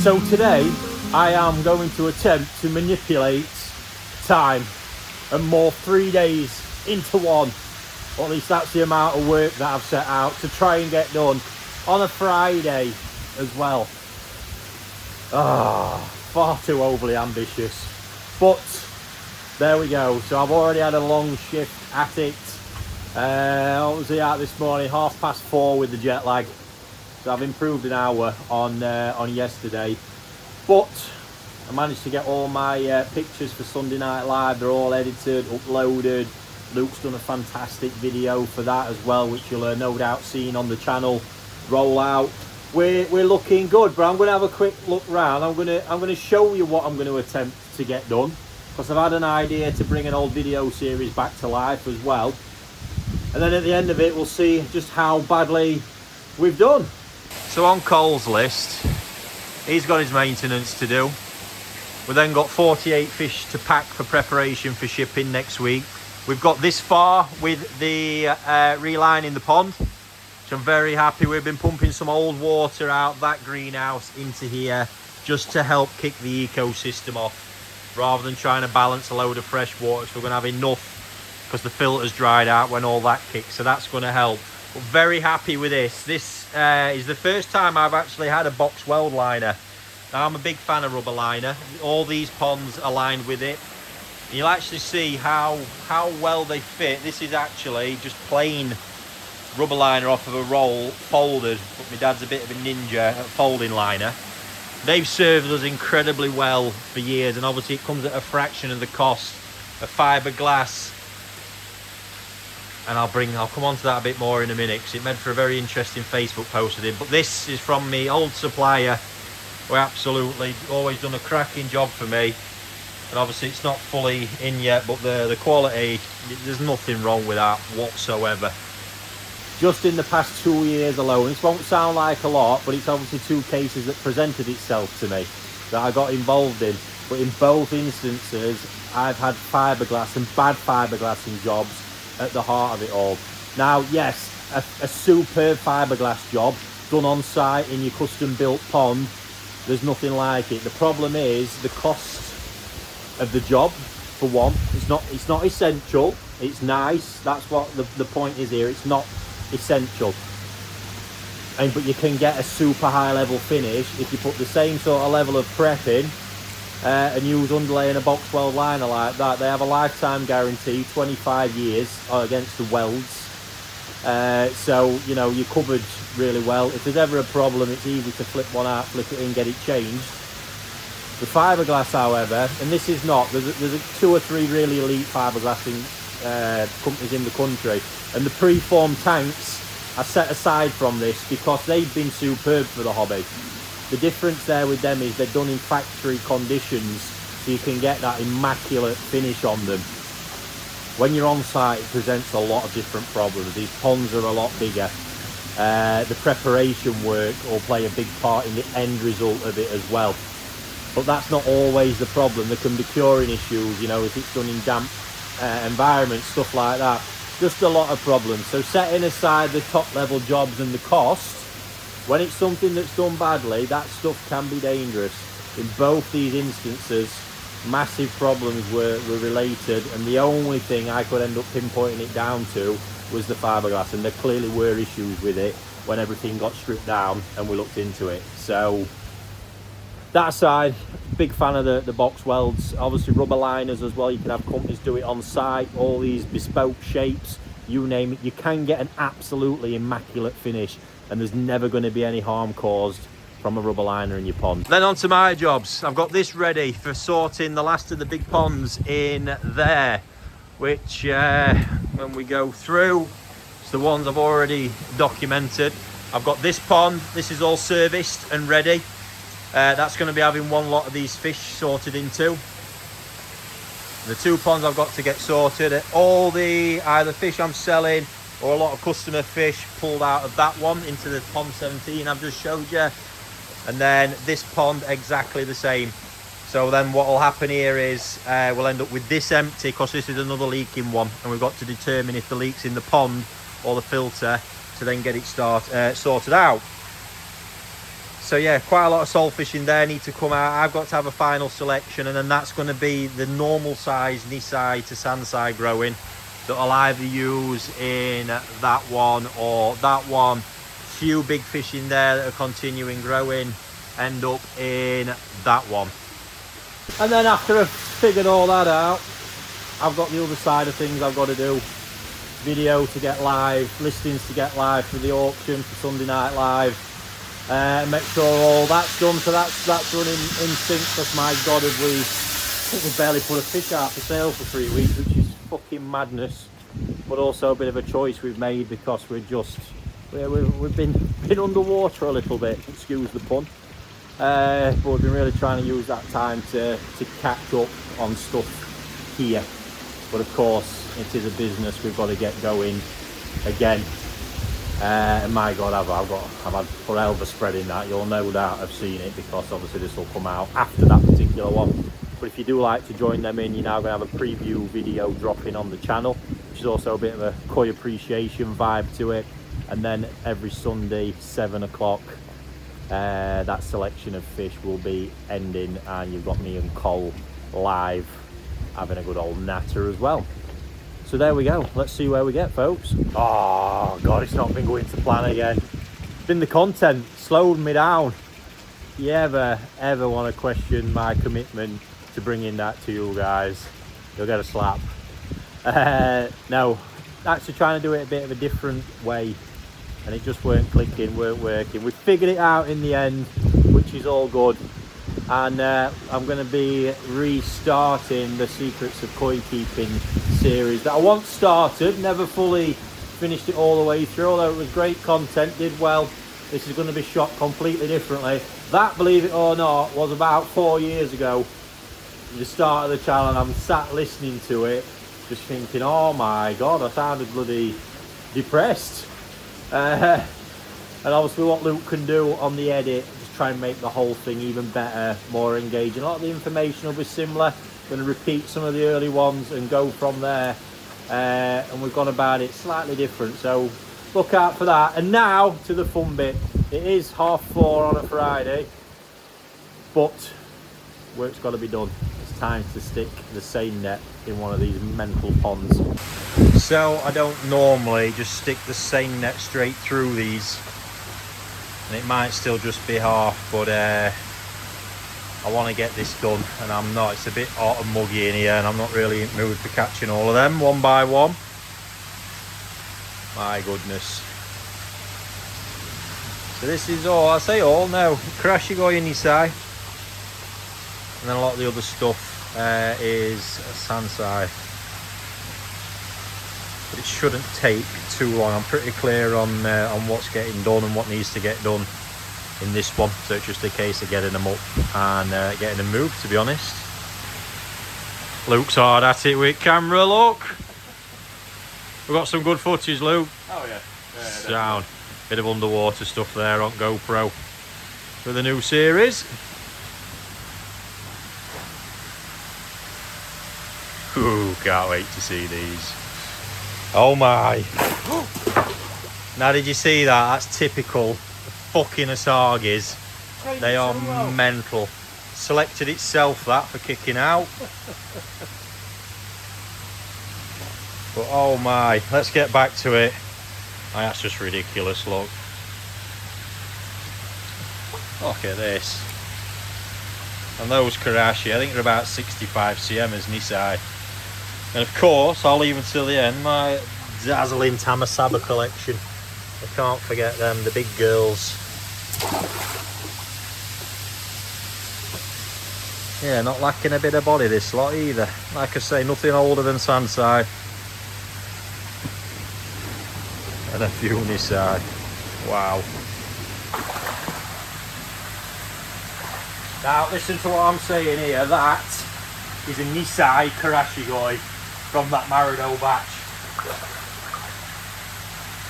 So today I am going to attempt to manipulate time and morph 3 days into one. Or at least that's the amount of work that I've set out to try and get done on a Friday as well. Far too overly ambitious. But there we go. So I've already had a long shift at it. I was out this morning 4:30 with the jet lag. So I've improved an hour on yesterday. But I managed to get all my pictures for Sunday Night Live. They're all edited, uploaded. Luke's done a fantastic video for that as well, which you'll no doubt seen on the channel roll out. We're looking good, but I'm going to have a quick look round. I'm going to show you what I'm going to attempt to get done, because I've had an idea to bring an old video series back to life as well. And then at the end of it, we'll see just how badly we've done. So on Cole's list, he's got his maintenance to do. We've then got 48 fish to pack for preparation for shipping next week. We've got this far with the relining the pond, which I'm very happy. We've been pumping some old water out that greenhouse into here just to help kick the ecosystem off, rather than trying to balance a load of fresh water. So we're going to have enough, because the filter's dried out when all that kicks. So that's going to help. But very happy with this. This is the first time I've actually had a box weld liner. Now, I'm a big fan of rubber liner. All these ponds are lined with it. And you'll actually see how well they fit. This is actually just plain rubber liner off of a roll, folded. But my dad's a bit of a ninja at folding liner. They've served us incredibly well for years, and obviously it comes at a fraction of the cost of fiberglass. And I'll come on to that a bit more in a minute, because it made for a very interesting Facebook post with him. But this is from me old supplier, who absolutely always done a cracking job for me. And obviously it's not fully in yet, but the quality, there's nothing wrong with that whatsoever. Just in the past 2 years alone, this won't sound like a lot, but it's obviously 2 cases that presented itself to me that I got involved in. But in both instances, I've had fiberglass and bad fiberglassing jobs at the heart of it all. Now, yes, a superb fiberglass job done on site in your custom built pond, there's nothing like it. The problem is the cost of the job, for one. It's not essential. It's nice. That's what the point is here. It's not essential. But you can get a super high level finish if you put the same sort of level of prep in and use underlay and a box weld liner like that. They have a lifetime guarantee, 25 years against the welds. So, you know, you're covered really well. If there's ever a problem, it's easy to flip one out, flip it in, get it changed. The fiberglass, however, and this is not, there's 2 or 3 really elite fiberglassing companies in the country, and the preformed tanks are set aside from this because they've been superb for the hobby. The difference there with them is they're done in factory conditions, so you can get that immaculate finish on them. When you're on site, it presents a lot of different problems. These ponds are a lot bigger. The preparation work will play a big part in the end result of it as well. But that's not always the problem. There can be curing issues, you know, if it's done in damp environments, stuff like that. Just a lot of problems. So setting aside the top level jobs and the cost, when it's something that's done badly, that stuff can be dangerous. In both these instances, massive problems were related, and the only thing I could end up pinpointing it down to was the fiberglass, and there clearly were issues with it when everything got stripped down and we looked into it. So that aside, big fan of the box welds. Obviously rubber liners as well, you can have companies do it on site, all these bespoke shapes, you name it. You can get an absolutely immaculate finish, and there's never going to be any harm caused from a rubber liner in your pond. Then on to my jobs. I've got this ready for sorting the last of the big ponds in there, which when we go through, it's the ones I've already documented. I've got this pond, this is all serviced and ready. That's going to be having one lot of these fish sorted into. The 2 ponds I've got to get sorted, all the either fish I'm selling or a lot of customer fish pulled out of that one into the pond 17 I've just showed you. And then this pond exactly the same. So then what will happen here is we'll end up with this empty, because this is another leaking one, and we've got to determine if the leak's in the pond or the filter to then get it sorted out. So yeah, quite a lot of sole fish in there need to come out. I've got to have a final selection, and then that's going to be the normal size N.I.J to Sansai growing that I'll either use in that one or that one. Few big fish in there that are continuing growing end up in that one. And then after I've figured all that out, I've got the other side of things I've got to do. Video to get live, listings to get live for the auction for Sunday Night Live. Make sure all that's done, so that's running in sync. Because my God, I think we've barely put a fish out for sale for 3 weeks, which is fucking madness. But also a bit of a choice we've made because we've been underwater a little bit, excuse the pun. But we've been really trying to use that time to catch up on stuff here. But of course, it is a business, we've got to get going again. And my God, I've had forever spreading that. You'll no doubt have seen it because obviously this will come out after that particular one. But if you do like to join them in, you're now going to have a preview video dropping on the channel, which is also a bit of a koi appreciation vibe to it. And then every Sunday, 7 o'clock, that selection of fish will be ending, and you've got me and Cole live having a good old natter as well. So there we go, let's see where we get, folks. Oh God, it's not been going to plan again. It's been the content slowed me down. If you ever want to question my commitment to bringing that to you guys, you'll get a slap. No, actually trying to do it a bit of a different way, and it just weren't clicking, weren't working. We figured it out in the end, which is all good. And I'm going to be restarting the Secrets of Koi Keeping series that I once started, never fully finished it all the way through, although it was great content, did well. This is going to be shot completely differently. That, believe it or not, was about 4 years ago, the start of the channel, and I'm sat listening to it just thinking, oh my God, I sounded bloody depressed. And obviously what Luke can do on the edit, just try and make the whole thing even better, more engaging. A lot of the information will be similar. I'm going to repeat some of the early ones and go from there. And we've gone about it slightly different, so look out for that. And now to the fun bit. It is 4:30 on a Friday, but work's got to be done. It's time to stick the seine net in one of these mental ponds. So I don't normally just stick the seine net straight through these, and it might still just be half, but I want to get this done, and I'm not. It's a bit hot and muggy in here, and I'm not really in the mood for catching all of them one by one. My goodness. So this is all, I say all now, Karashigoi and Nisai, and then a lot of the other stuff is Sansai. But it shouldn't take too long. I'm pretty clear on what's getting done and what needs to get done in this one, so it's just a case of getting them up and getting them moved, to be honest. Luke's hard at it with camera, look. We've got some good footage, Luke. Oh yeah. Sound. Bit of underwater stuff there on GoPro for the new series. Ooh, can't wait to see these. Oh my. Now did you see that? That's typical fucking Asagis. They are mental. Selected itself that for kicking out. But oh my, let's get back to it. Oh, that's just ridiculous, look. Look at this. And those Karashi, I think they're about 65 cm as Nisai. And of course, I'll leave until the end, my dazzling Tamasaba collection. I can't forget them, the big girls. Yeah, not lacking a bit of body this lot either. Like I say, nothing older than Sansai. And a few Nisai. Wow. Now listen to what I'm saying here. That is a Nisai Karashigoi from that Marido batch.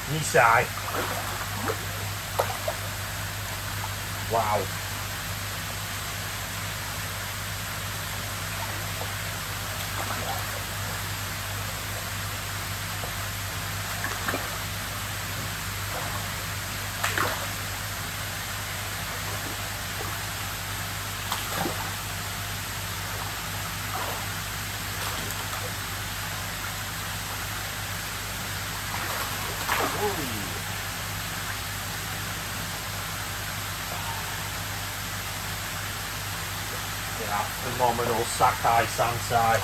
Nisai. Wow. Yeah, phenomenal Sanke Tosai.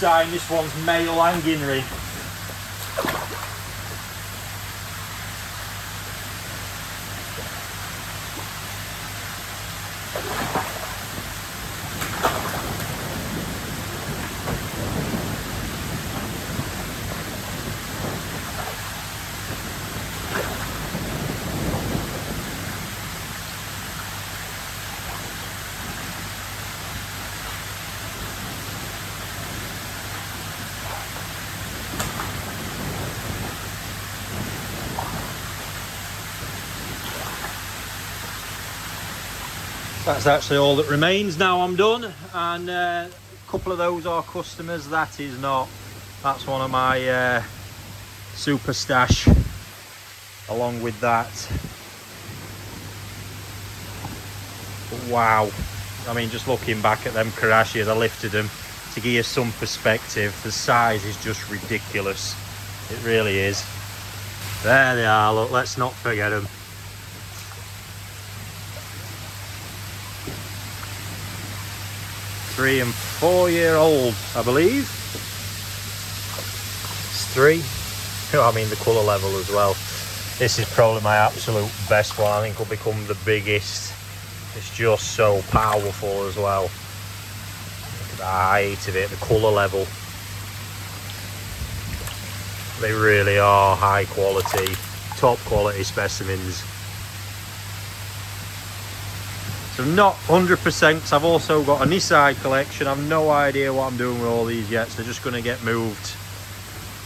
N.I.J, this one's male hanging ring. That's actually all that remains. Now I'm done, and a couple of those are customers, that is not. That's one of my super stash along with that. But wow, I mean, just looking back at them Karashi as I lifted them, to give you some perspective, the size is just ridiculous. It really is. There they are, look, let's not forget them. 3 and 4 year old, I believe. It's 3. Oh, I mean the colour level as well. This is probably my absolute best one. I think will become the biggest. It's just so powerful as well. Look at the height of it, the colour level. They really are high quality, top quality specimens. So not 100%, because I've also got a N.I.J collection. I've no idea what I'm doing with all these yet, so they're just going to get moved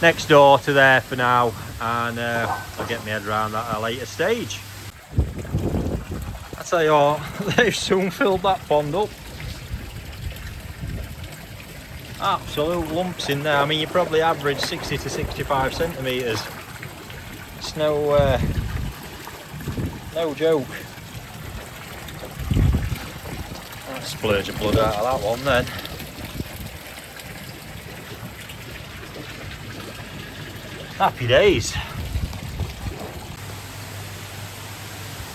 next door to there for now, and I'll get my head around that at a later stage. I tell you what, they've soon filled that pond up. Absolute lumps in there. I mean, you probably average 60 to 65 centimetres. It's no joke. Splurge of blood out of that one then. Happy days.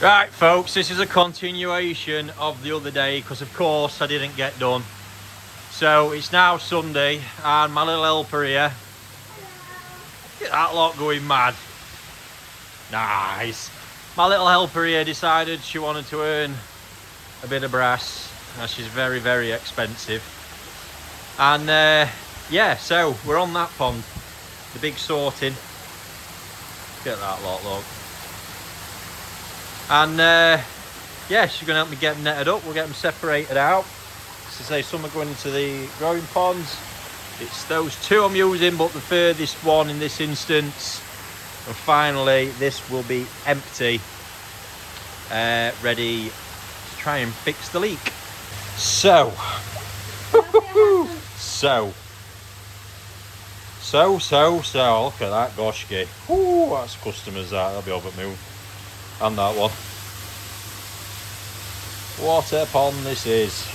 Right folks, this is a continuation of the other day, because of course I didn't get done. So it's now Sunday, and my little helper here, get that lot going mad. Nice. My little helper here decided she wanted to earn a bit of brass. Now she's very, very expensive. And yeah, so we're on that pond, the big sorting. Get that lot, look. And yeah, she's going to help me get them netted up. We'll get them separated out. As I say, some are going into the growing ponds. It's those 2 I'm using, but the furthest one in this instance. And finally, this will be empty, ready to try and fix the leak. So, look at that goshki. Ooh, that's customers that, that'll be over at move. And that one. What a pond this is.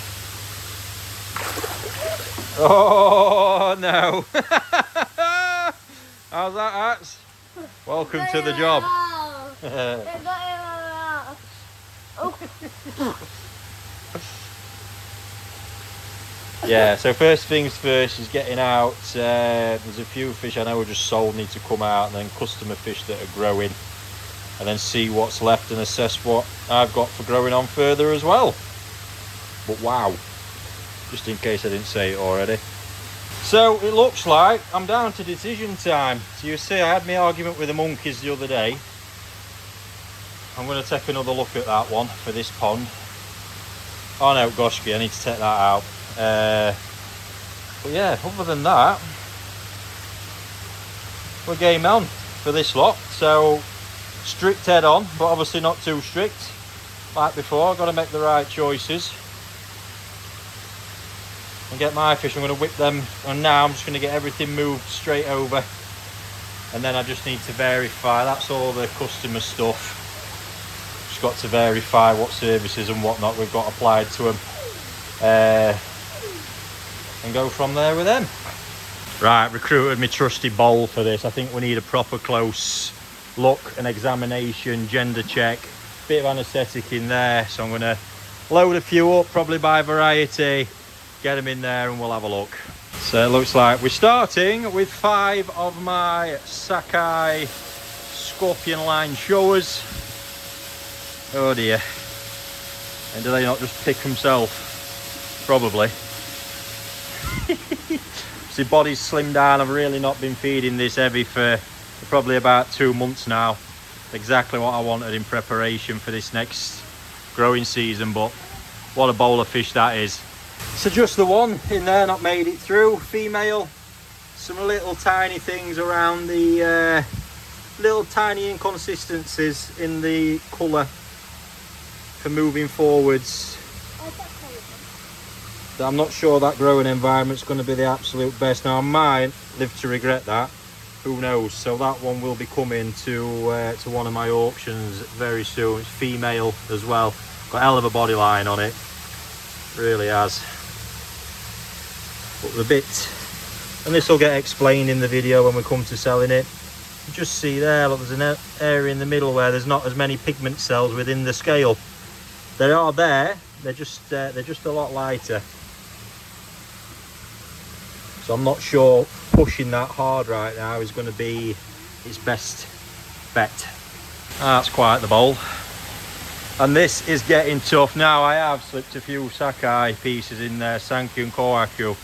Oh no. How's that, Hats? Welcome to the job. Yeah, so first things first is getting out. There's a few fish I know are just sold, need to come out, and then customer fish that are growing, and then see what's left and assess what I've got for growing on further as well. But wow, just in case I didn't say it already. So it looks like I'm down to decision time. So you see, I had my argument with the monkeys the other day. I'm going to take another look at that one for this pond. Oh no, goshki, I need to take that out. But yeah, other than that, we're game on for this lot. So strict head on, but obviously not too strict. Like before, I've got to make the right choices. and get my fish. I'm going to whip them, and now I'm just going to get everything moved straight over, and then I just need to verify. That's all the customer stuff. Just got to verify what services and whatnot we've got applied to them, and go from there with them. Right, recruited my trusty bowl for this. I think we need a proper close look, an examination, gender check, bit of anaesthetic in there. So I'm going to load a few up, probably by variety, get them in there and we'll have a look. So it looks like we're starting with 5 of my Sanke scorpion line Showas. Oh dear. And do they not just pick themselves? Probably. See, body's slimmed down. I've really not been feeding this heavy for probably about 2 months now. Exactly what I wanted in preparation for this next growing season, but what a bowl of fish that is. So just the one in there not made it through, female. Some little tiny things around the little tiny inconsistencies in the colour for moving forwards. I'm not sure that growing environment's going to be the absolute best. Now I might live to regret that, who knows. So that one will be coming to one of my auctions very soon. It's female as well, got a hell of a body line on it, really has. But the bit, and this will get explained in the video when we come to selling it. You just see there, look, there's an area in the middle where there's not as many pigment cells within the scale. They are there, they're just a lot lighter. So I'm not sure pushing that hard right now is going to be its best bet. That's quite the bowl. And this is getting tough. Now I have slipped a few Sanke pieces in there, Sanke and Kohaku,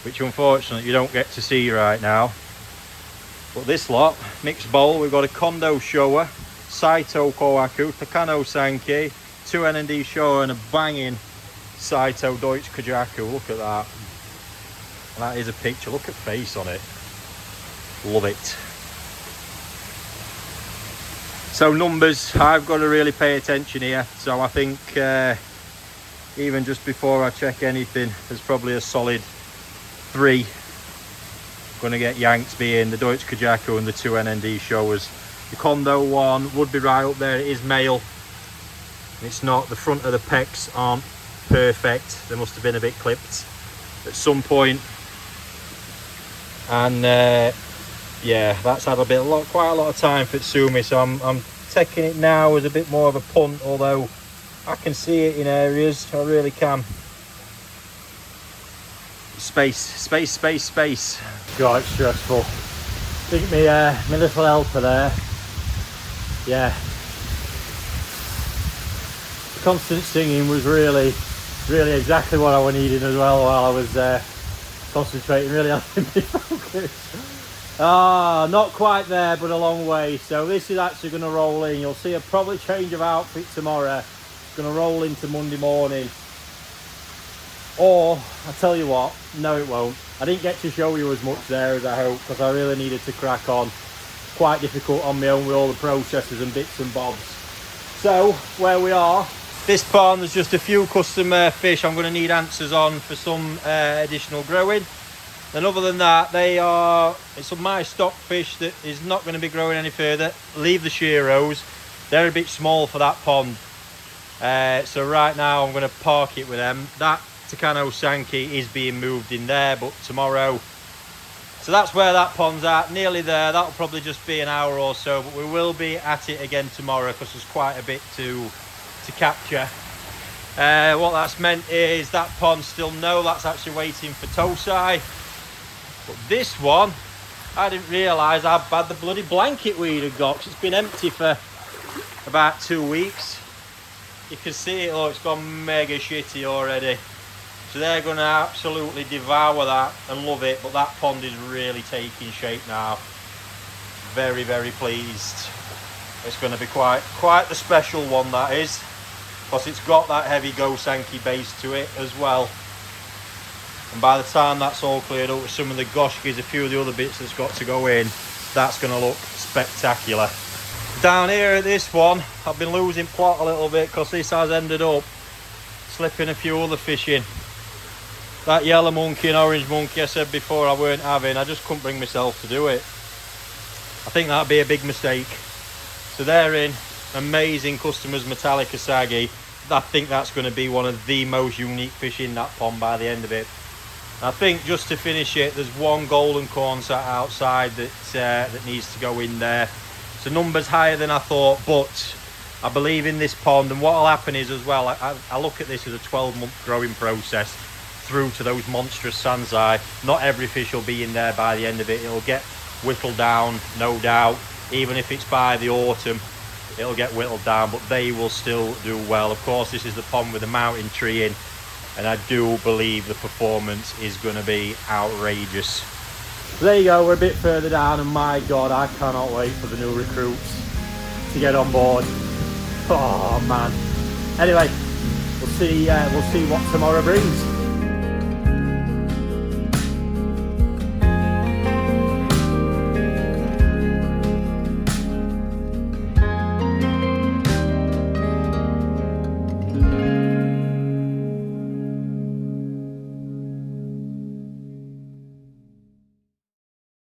which unfortunately you don't get to see right now. But this lot, mixed bowl, we've got a Kondo Showa, Saito Kohaku, Takano Sanke, 2 N.I.J Showa and a banging Saito Deutsch Kajaku. Look at that. That is a picture. Look at face on it. Love it. So numbers, I've got to really pay attention here. So I think even just before I check anything, there's probably a solid 3 going to get yanked, being the Deutsch Kajaku and the 2 N.I.J Showas. The Kondo one would be right up there. It is male. It's not, the front of the pecs aren't perfect. They must have been a bit clipped at some point. And yeah, that's had quite a lot of time for Sumi, so I'm taking it now as a bit more of a punt, although I can see it in areas. I really can. Space. God, it's stressful. I think my little helper there, yeah, the constant singing was really exactly what I was needing as well while I was concentrating, really helping me focus. Not quite there, but a long way. So this is actually going to roll in. You'll see a probably change of outfit tomorrow. It's going to roll into Monday morning. Or, I tell you what, no it won't. I didn't get to show you as much there as I hoped, because I really needed to crack on. Quite difficult on my own with all the processes and bits and bobs. So, where we are, this pond, there's just a few custom fish I'm going to need answers on for some additional growing. And other than that, it's my stock fish that is not going to be growing any further. Leave the sheros. They're a bit small for that pond. So right now I'm going to park it with them. That Takano Sanke is being moved in there, but tomorrow. So that's where that pond's at, nearly there. That'll probably just be an hour or so, but we will be at it again tomorrow because there's quite a bit to capture. What that's meant is that pond still that's actually waiting for Tosai. But this one, I didn't realise how bad the bloody blanket weed had got, 'cause it's been empty for about 2 weeks. You can see it, it's gone mega shitty already. So they're going to absolutely devour that and love it, but that pond is really taking shape now. Very, very pleased. It's going to be quite the special one, that is, because it's got that heavy Go Sanke base to it as well. And by the time that's all cleared up with some of the goshkis, a few of the other bits that's got to go in, that's going to look spectacular. Down here at this one, I've been losing plot a little bit because this has ended up slipping a few other fish in. That yellow monkey and orange monkey I said before I weren't having, I just couldn't bring myself to do it. I think that'd be a big mistake. So they're in. Amazing customers metallic asagi. I think that's going to be one of the most unique fish in that pond by the end of it. I think just to finish it, there's one golden corn sat outside that needs to go in there. So numbers higher than I thought, but I believe in this pond. And what will happen is as well, I look at this as a 12-month growing process through to those monstrous sanzai. Not every fish will be in there by the end of it. It'll get whittled down, no doubt. Even if it's by the autumn, it'll get whittled down, but they will still do well. Of course, this is the pond with the mountain tree in, and I do believe the performance is going to be outrageous. So there you go, we're a bit further down, and my God, I cannot wait for the new recruits to get on board. Oh man. Anyway, we'll see what tomorrow brings.